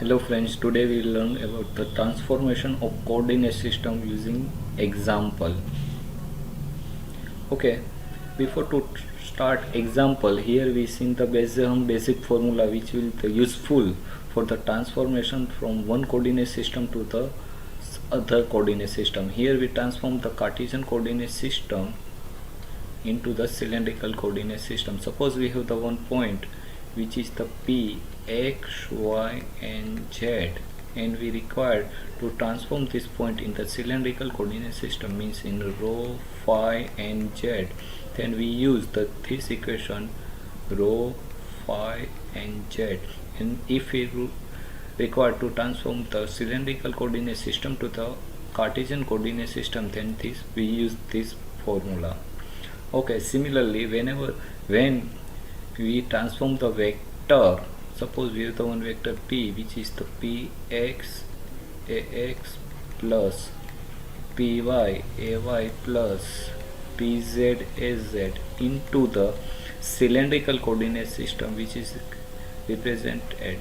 Hello friends, today we will learn about the transformation of coordinate system using example. Okay, before to start example, here we see the basic formula which will be useful for the transformation from one coordinate system to the other coordinate system. Here we transform the Cartesian coordinate system into the cylindrical coordinate system. Suppose we have the one point which is the P, X, Y and Z, and we require to transform this point in the cylindrical coordinate system, means in rho, phi and Z. Then we use this equation rho, phi and Z, and if we require to transform the cylindrical coordinate system to the Cartesian coordinate system, then we use this formula. Okay, similarly when we transform the vector, suppose we have the one vector P which is the Px Ax plus Py Ay plus Pz Az into the cylindrical coordinate system, which is represented at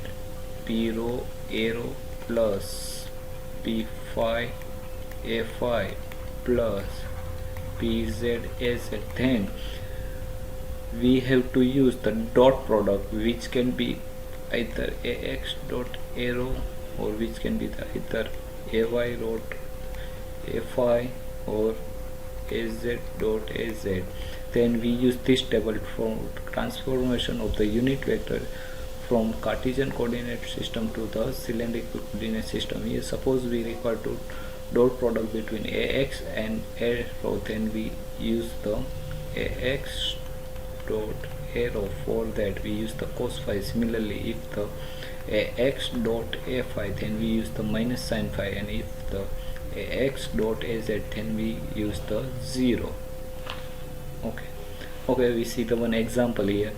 P rho A rho plus P phi A phi plus Pz Az. Then we have to use the dot product, which can be either Ax dot A rho or which can be either Ay dot A phi or Az dot Az. Then we use this table for transformation of the unit vector from Cartesian coordinate system to the cylindrical coordinate system. Here suppose we require to dot product between Ax and A rho, then we use the Ax dot A rho. For that we use the cos phi. Similarly, if the Ax dot A phi, then we use the minus sin phi, and if the Ax dot Az, then we use the 0. Okay, we see the one example here.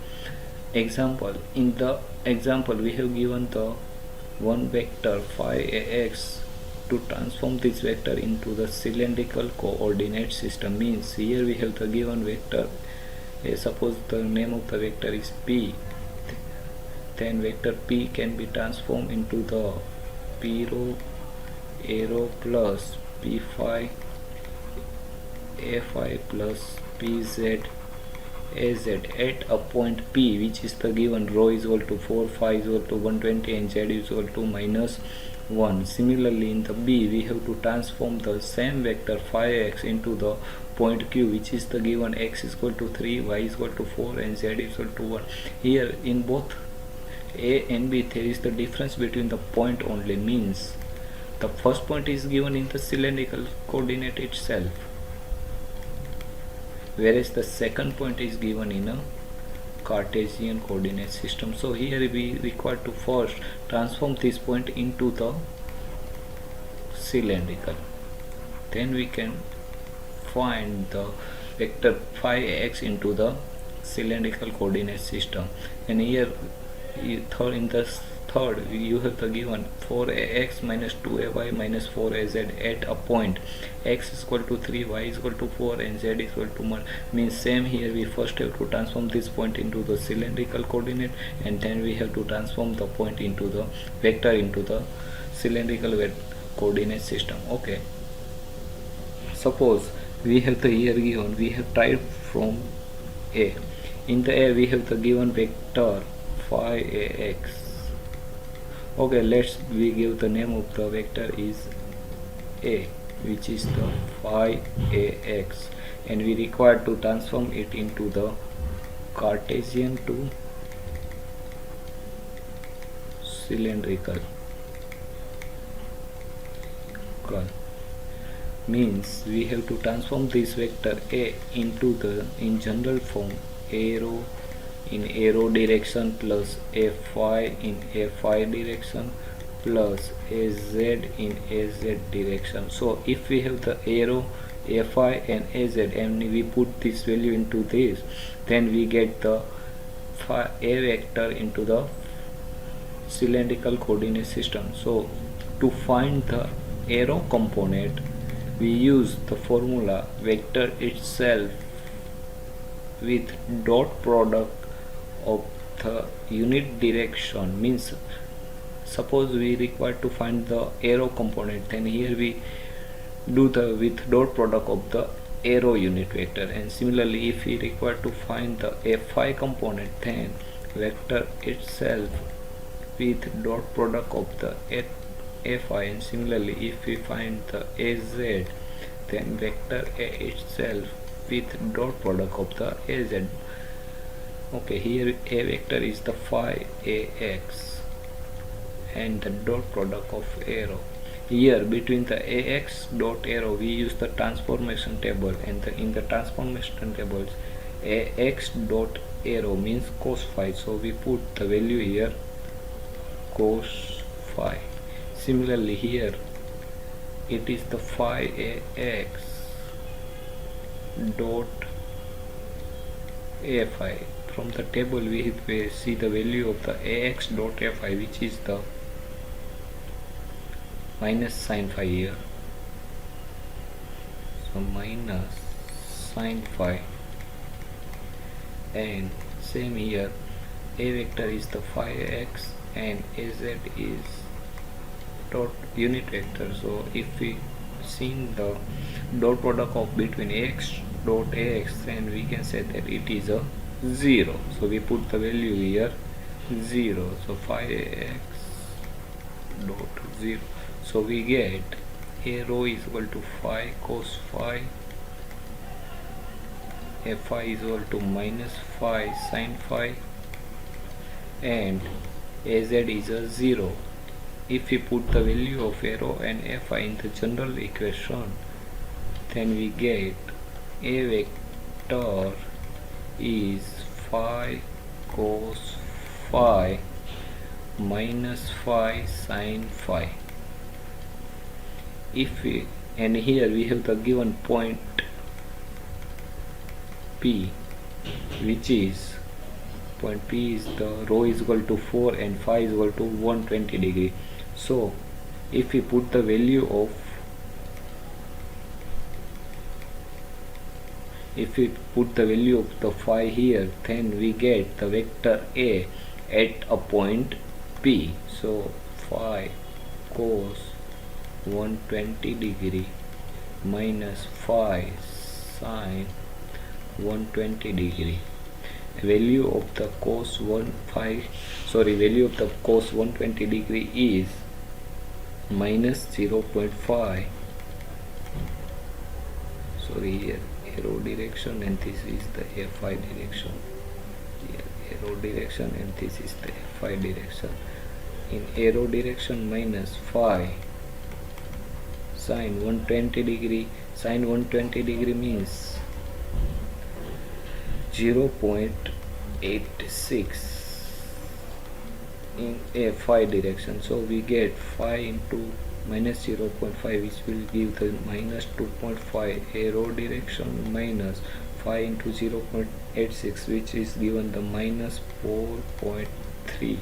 In the example we have given the one vector phi Ax. To transform this vector into the cylindrical coordinate system, means here we have the given vector. Suppose the name of the vector is P, then vector P can be transformed into the P rho A rho plus P phi A phi plus Pz Az at a point P, which is the given rho is equal to 4, phi is equal to 120 and Z is equal to minus 1. Similarly, in the B we have to transform the same vector phi X into the point Q, which is the given X is equal to 3, Y is equal to 4 and Z is equal to 1. Here in both A and B there is the difference between the point only, means the first point is given in the cylindrical coordinate itself, whereas the second point is given in a Cartesian coordinate system. So here we require to first transform this point into the cylindrical, then we can find the vector phi X into the cylindrical coordinate system. And here in the third you have the given 4ax minus 2ay minus 4az at a point x is equal to 3, y is equal to 4 and z is equal to 1. Means same here, we first have to transform this point into the cylindrical coordinate, and then we have to transform the point into the vector into the cylindrical coordinate system. Okay, suppose we have the here given, we have tried from A. In the A we have the given vector phi ax. Okay, we give the name of the vector is A, which is the phi ax, and we require to transform it into the Cartesian to cylindrical. Means we have to transform this vector A into the in general form A rho in A rho direction plus A phi in A phi direction plus Az in Az direction. So if we have the A rho, A phi and Az, and we put this value into this, then we get the phi A vector into the cylindrical coordinate system. So to find the A rho component, we use the formula vector itself with dot product of the unit direction, means suppose we require to find the arrow component, then here we do the with dot product of the arrow unit vector. And similarly, if we require to find the fi component, then vector itself with dot product of the fi. And similarly, if we find the az, then vector a itself with dot product of the az. Okay, here a vector is the phi ax and the dot product of arrow. Here between the ax dot arrow we use the transformation table, and in the transformation tables ax dot arrow means cos phi, so we put the value here cos phi. Similarly, here it is the phi ax dot afi. From the table we see the value of the ax dot fi, which is the minus sin phi here, so minus sin phi. And same here, a vector is the phi x and az is dot unit vector. So if we see the dot product of between ax dot ax, then we can say that it is a 0, so we put the value here 0, so phi x dot 0. So we get a rho is equal to phi cos phi, fi is equal to minus phi sin phi, and az is a 0. If we put the value of rho and fi in the general equation, then we get a vector is phi cos phi minus phi sin phi. If we, and here we have the given point P, which is point P is the rho is equal to 4 and phi is equal to 120 degree. So if we put the value of, if we put the value of the phi here, then we get the vector A at a point P. So phi cos 120 degree minus phi sin 120 degree. Value of the cos 120 degree is minus 0.5. Sorry, here arrow direction, and this is the fi direction. Here arrow direction, and this is the fi direction. In arrow direction, minus phi sin 120 degree. Sin 120 degree means 0.86 in a phi direction. So we get phi into minus 0.5, which will give the minus 2.5. Arrow direction minus phi into 0.86, which is given the minus 4.3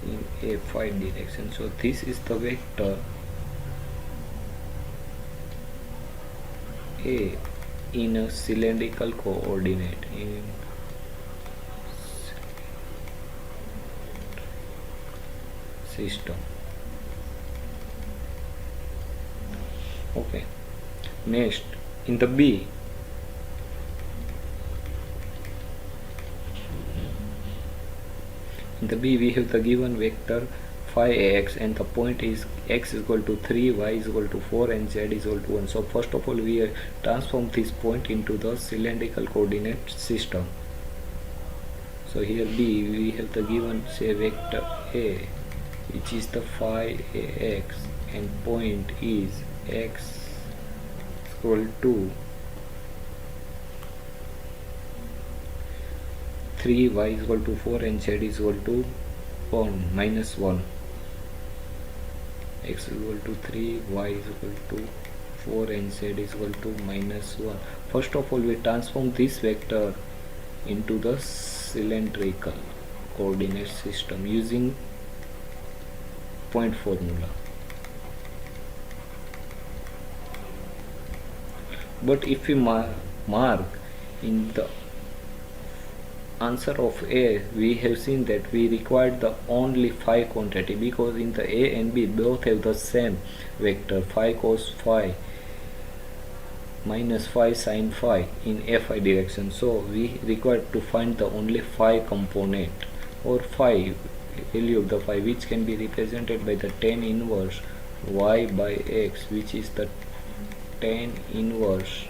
in a phi direction. So this is the vector A in a cylindrical coordinate in system. Okay, next in the B, we have the given vector phi ax, and the point is x is equal to 3, y is equal to 4, and z is equal to 1. So first of all we transform this point into the cylindrical coordinate system. So here B, we have the given say vector A, which is the phi ax, and point is x equal to 3, y is equal to 4, and z is equal to 1 minus 1. X is equal to 3, y is equal to 4, and z is equal to minus 1. First of all we transform this vector into the cylindrical coordinate system using point formula. But if we mark in the answer of A, we have seen that we required the only phi quantity, because in the A and B both have the same vector phi cos phi minus phi sin phi in Fi direction. So we required to find the only phi component, or phi value of the phi, which can be represented by the tan inverse y by x, which is the tan inverse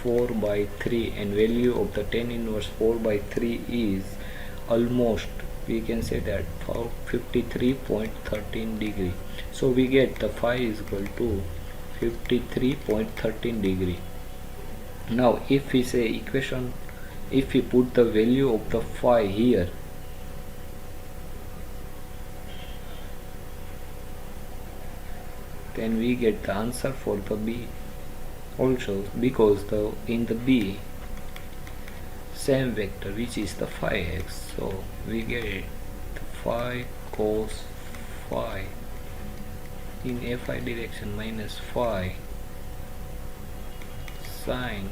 4 by 3, and value of the tan inverse 4 by 3 is almost, we can say that, 53.13 degree. So we get the phi is equal to 53.13 degree. Now if we say equation, if we put the value of the phi here, then we get the answer for the B also, because in the B same vector, which is the phi x, so we get the phi cos phi in Fi direction minus phi sin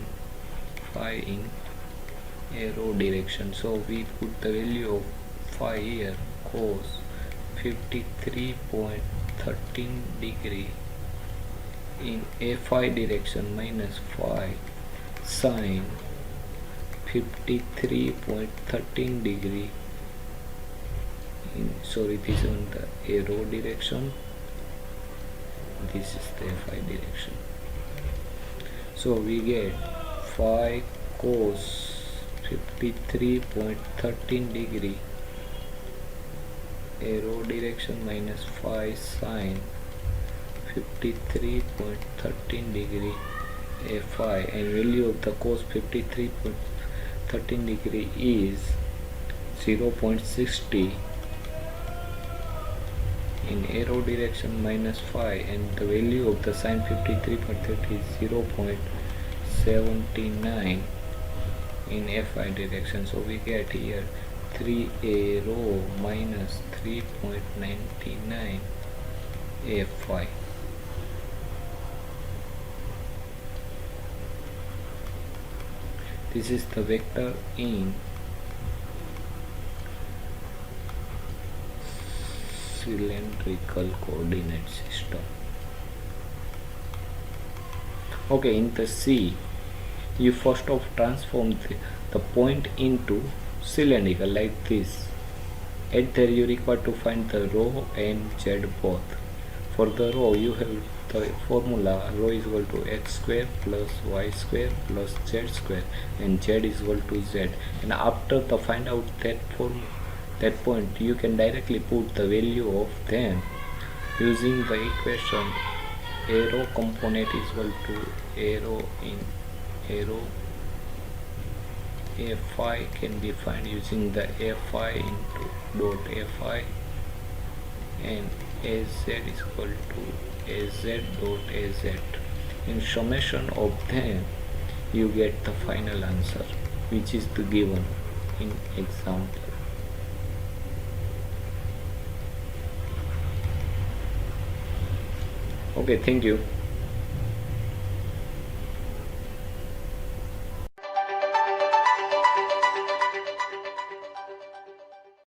phi in arrow direction. So we put the value of phi here, cos 53.13 degree in Fi direction minus phi sin 53.13 degree in, sorry, this is on the arrow direction, this is the Fi direction. So we get phi cos 53.13 degree arrow direction minus phi sin 53.13 degree Fi, and value of the cos 53.13 degree is 0.60 in arrow direction minus phi, and the value of the sin 53.30 is 0.79 in Fi direction. So we get here 3 arrow minus 3.99 Fi. This is the vector in cylindrical coordinate system. Okay, in the C, you first of transform the point into cylindrical like this. At there you require to find the rho and z both. For the rho, you have the formula rho is equal to x square plus y square plus z square, and z is equal to z. And after the find out that point, you can directly put the value of them using the equation arrow component is equal to arrow in arrow Fi can be found using the Fi into dot Fi, and Az is equal to Az dot Az. In summation of them, you get the final answer, which is the given in example. Okay, thank you.